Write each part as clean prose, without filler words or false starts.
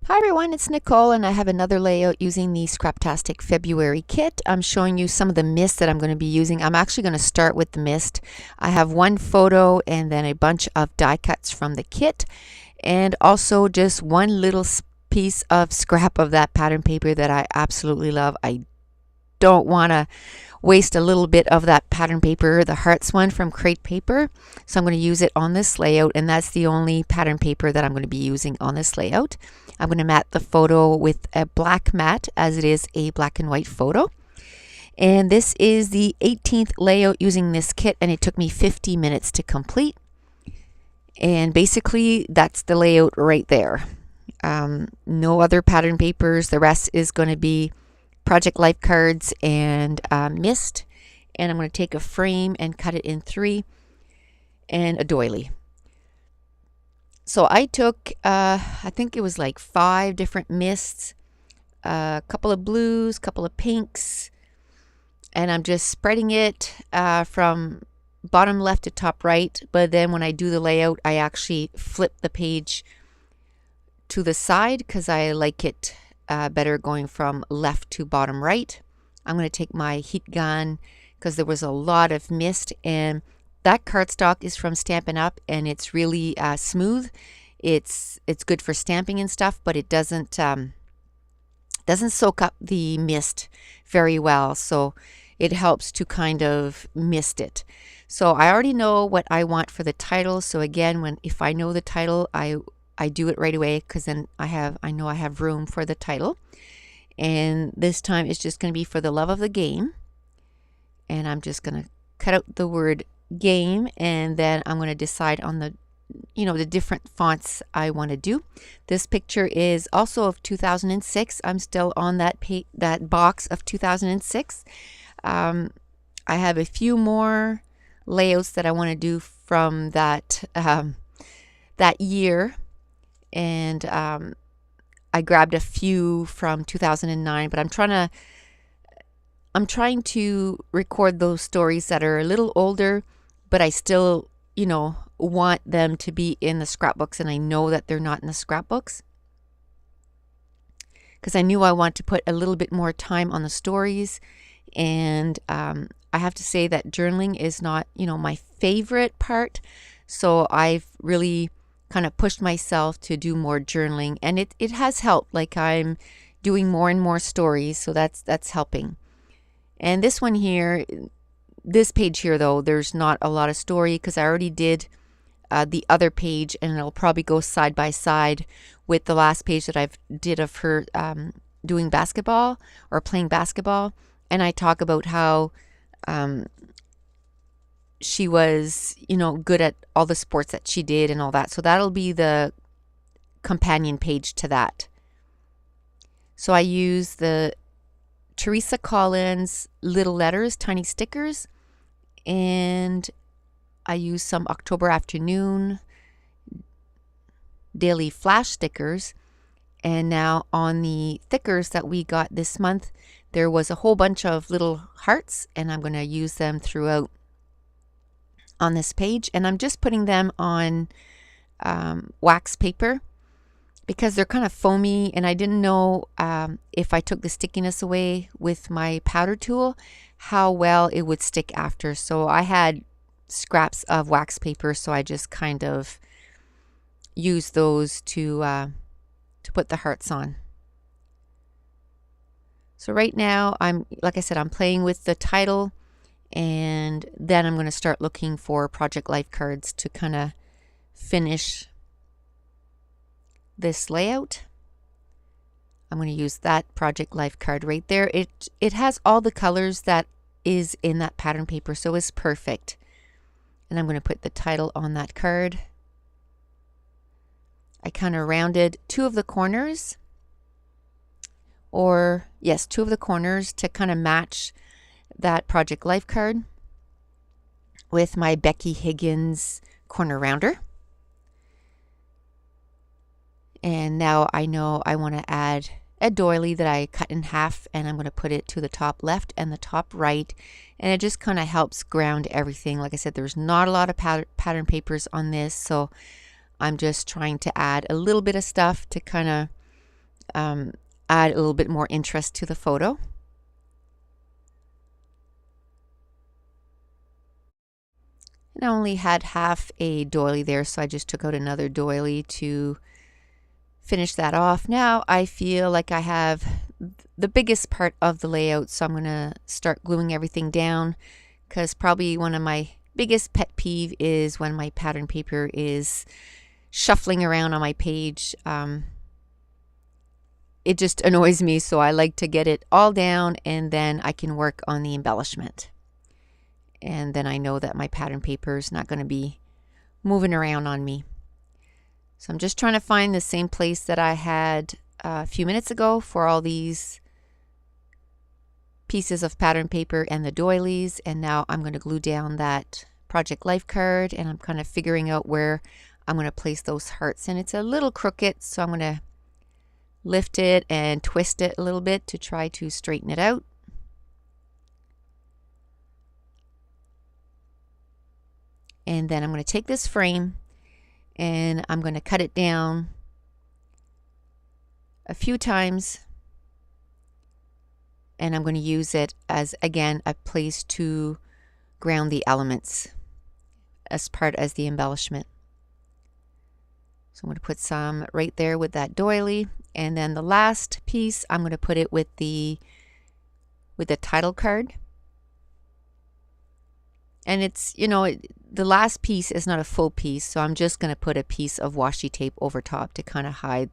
Hi everyone, it's Nicole and I have another layout using the Scraptastic February kit. I'm showing you some of the mist that I'm going to be using. I'm actually going to start with the mist. I have one photo and then a bunch of die cuts from the kit and also just one little piece of scrap of that pattern paper that I absolutely love. I don't want to waste a little bit of that pattern paper, the hearts one from Crate Paper. So I'm going to use it on this layout, and that's the only pattern paper that I'm going to be using on this layout. I'm going to mat the photo with a black mat as it is a black and white photo. And this is the 18th layout using this kit, and it took me 50 minutes to complete. And basically that's the layout right there. No other pattern papers. The rest is going to be project life cards and mist, and I'm going to take a frame and cut it in 3 and a doily. So I took I think it was like 5 different mists, a couple of blues, couple of pinks, and I'm just spreading it from bottom left to top right. But then when I do the layout, I actually flip the page to the side because I like it better going from left to bottom right. I'm going to take my heat gun because there was a lot of mist, and that cardstock is from Stampin' Up, and it's really smooth. It's good for stamping and stuff, but it doesn't soak up the mist very well, so it helps to kind of mist it. So I already know what I want for the title. So again, if I know the title, I do it right away because then I know I have room for the title. And this time it's just going to be For the Love of the Game. And I'm just going to cut out the word game, and then I'm going to decide on the different fonts I want to do. This picture is also of 2006. I'm still on that box of 2006. I have a few more layouts that I want to do from that year. And I grabbed a few from 2009, but I'm trying to record those stories that are a little older, but I still, want them to be in the scrapbooks, and I know that they're not in the scrapbooks because I knew I want to put a little bit more time on the stories. And I have to say that journaling is not, my favorite part. So I've really kind of pushed myself to do more journaling, and it has helped. Like, I'm doing more and more stories, so that's helping. And this one here, this page here though, there's not a lot of story because I already did the other page, and it'll probably go side by side with the last page that I've did of her doing basketball or playing basketball. And I talk about how she was, good at all the sports that she did and all that. So that'll be the companion page to that. So I use the Teresa Collins little letters, tiny stickers, and I use some October Afternoon daily flash stickers. And now on the thickers that we got this month, there was a whole bunch of little hearts, and I'm going to use them throughout on this page. And I'm just putting them on wax paper because they're kind of foamy, and I didn't know if I took the stickiness away with my powder tool how well it would stick after. So I had scraps of wax paper, so I just kind of used those to put the hearts on. So right now, like I said, I'm playing with the title, and then I'm going to start looking for project life cards to kind of finish this layout. I'm going to use that project life card right there. It has all the colors that is in that pattern paper, so it's perfect. And I'm going to put the title on that card. I kind of rounded 2 of the corners, or yes, 2 of the corners to kind of match that project life card with my Becky Higgins corner rounder. And now I know I want to add a doily that I cut in half, and I'm going to put it to the top left and the top right, and it just kind of helps ground everything. Like I said, there's not a lot of pattern papers on this, so I'm just trying to add a little bit of stuff to kind of add a little bit more interest to the photo. And I only had half a doily there, so I just took out another doily to finish that off. Now I feel like I have the biggest part of the layout, so I'm going to start gluing everything down, because probably one of my biggest pet peeve is when my pattern paper is shuffling around on my page. It just annoys me, so I like to get it all down and then I can work on the embellishment. And then I know that my pattern paper is not going to be moving around on me. So I'm just trying to find the same place that I had a few minutes ago for all these pieces of pattern paper and the doilies, and now I'm going to glue down that project life card, and I'm kind of figuring out where I'm going to place those hearts. And it's a little crooked, so I'm going to lift it and twist it a little bit to try to straighten it out. And then I'm going to take this frame and I'm going to cut it down a few times, and I'm going to use it as, again, a place to ground the elements as the embellishment. So I'm going to put some right there with that doily, and then the last piece I'm going to put it with the title card. And it's, you know, the last piece is not a full piece, so I'm just going to put a piece of washi tape over top to kind of hide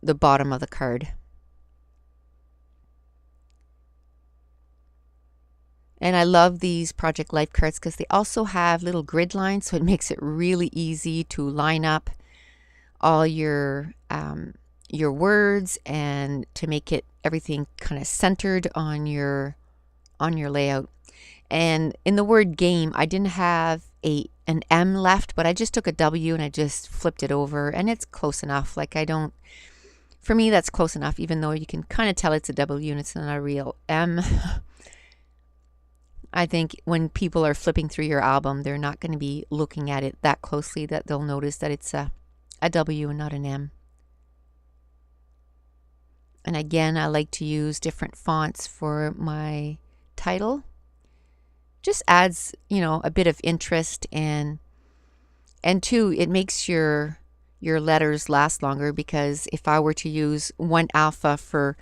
the bottom of the card. And I love these Project Life cards because they also have little grid lines, so it makes it really easy to line up all your words and to make it everything kind of centered on your layout. And in the word game, I didn't have an M left, but I just took a W and I just flipped it over, and it's close enough. Like, for me, that's close enough, even though you can kind of tell it's a W and it's not a real M. I think when people are flipping through your album, they're not going to be looking at it that closely that they'll notice that it's a W and not an M. And again, I like to use different fonts for my title. Just adds, you know, a bit of interest, and two, it makes your letters last longer, because if I were to use one alpha for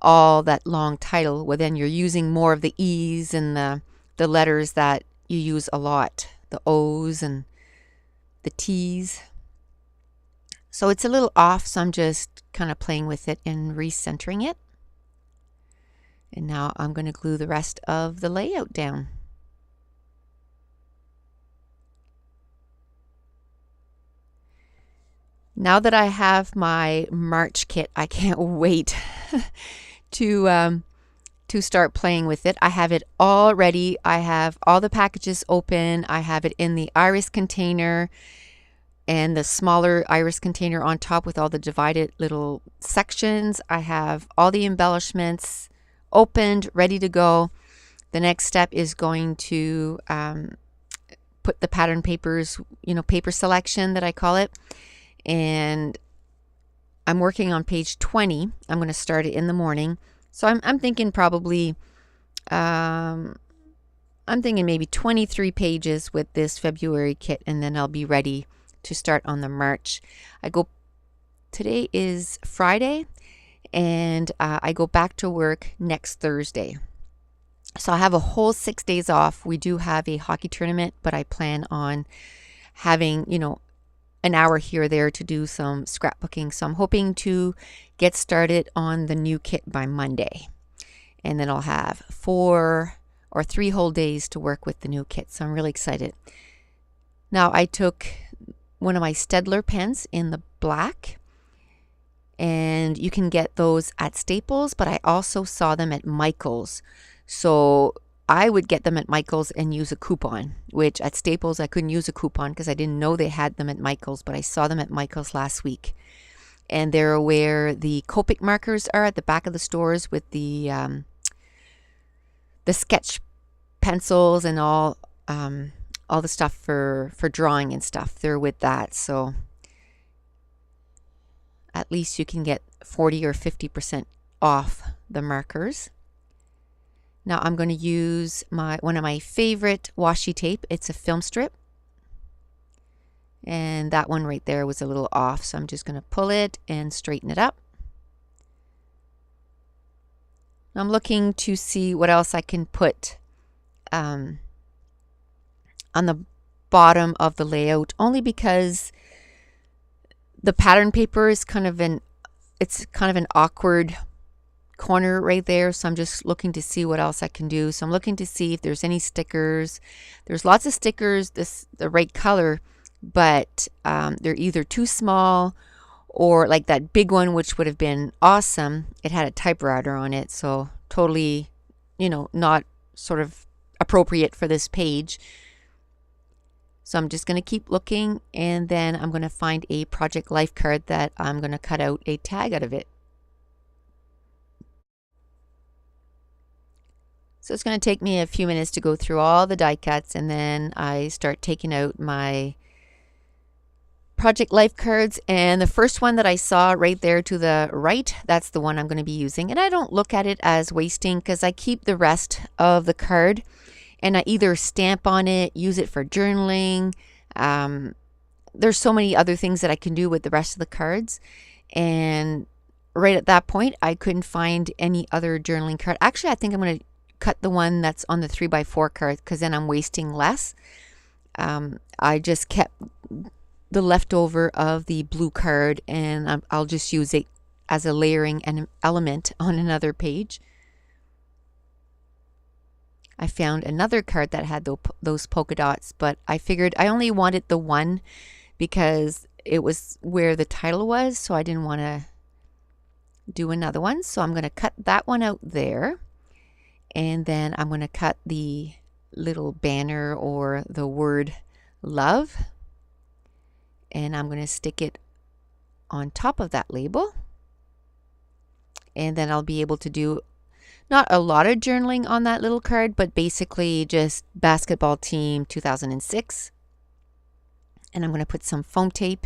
all that long title, well, then you're using more of the E's and the letters that you use a lot, the O's and the T's. So it's a little off, so I'm just kind of playing with it and recentering it. And now I'm going to glue the rest of the layout down. Now that I have my March kit, I can't wait to start playing with it. I have it all ready. I have all the packages open. I have it in the iris container and the smaller iris container on top with all the divided little sections. I have all the embellishments opened, ready to go. The next step is going to put the pattern papers, you know, paper selection that I call it. And I'm working on page 20. I'm going to start it in the morning. So I'm thinking probably, I'm thinking maybe 23 pages with this February kit, and then I'll be ready to start on the March. Today is Friday, and I go back to work next Thursday. So I have a whole 6 days off. We do have a hockey tournament, but I plan on having, you know, an hour here or there to do some scrapbooking. So I'm hoping to get started on the new kit by Monday. And then I'll have 4 or 3 whole days to work with the new kit. So I'm really excited. Now I took one of my Stedler pens in the black, and you can get those at Staples, but I also saw them at Michael's. So I would get them at Michael's and use a coupon, which at Staples I couldn't use a coupon because I didn't know they had them at Michael's, but I saw them at Michael's last week. And they're where the Copic markers are at the back of the stores with the sketch pencils and all the stuff for drawing and stuff. They're with that. So at least you can get 40 or 50% off the markers. Now I'm going to use one of my favorite washi tape. It's a film strip. And that one right there was a little off, so I'm just going to pull it and straighten it up. I'm looking to see what else I can put on the bottom of the layout, only because the pattern paper is kind of an awkward corner right there, so I'm just looking to see what else I can do. So I'm looking to see if there's any stickers. There's lots of stickers, the right color, but they're either too small, or like that big one, which would have been awesome. It had a typewriter on it, so totally, not sort of appropriate for this page. So I'm just going to keep looking, and then I'm going to find a project life card that I'm going to cut out a tag out of it. So it's going to take me a few minutes to go through all the die cuts, and then I start taking out my project life cards. And the first one that I saw right there to the right, that's the one I'm going to be using. And I don't look at it as wasting, because I keep the rest of the card and I either stamp on it, use it for journaling. There's so many other things that I can do with the rest of the cards. And right at that point, I couldn't find any other journaling card. Actually, I think I'm going to cut the one that's on the 3x4 card, because then I'm wasting less. I just kept the leftover of the blue card, and I'll just use it as a layering and element on another page. I found another card that had those polka dots, but I figured I only wanted the one because it was where the title was, so I didn't want to do another one. So I'm going to cut that one out there, and then I'm going to cut the little banner or the word love, and I'm going to stick it on top of that label. And then I'll be able to do not a lot of journaling on that little card, but basically just basketball team 2006. And I'm going to put some foam tape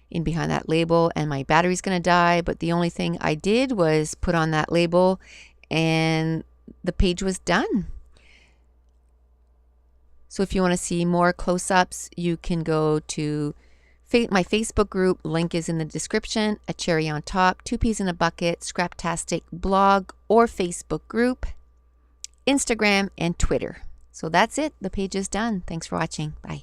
in behind that label, and my battery's going to die. But the only thing I did was put on that label, and the page was done. So if you want to see more close-ups, you can go to my Facebook group. Link is in the description. A cherry on top, 2 peas in a bucket, Scraptastic blog or Facebook group, Instagram and Twitter. So that's it. The page is done. Thanks for watching. Bye.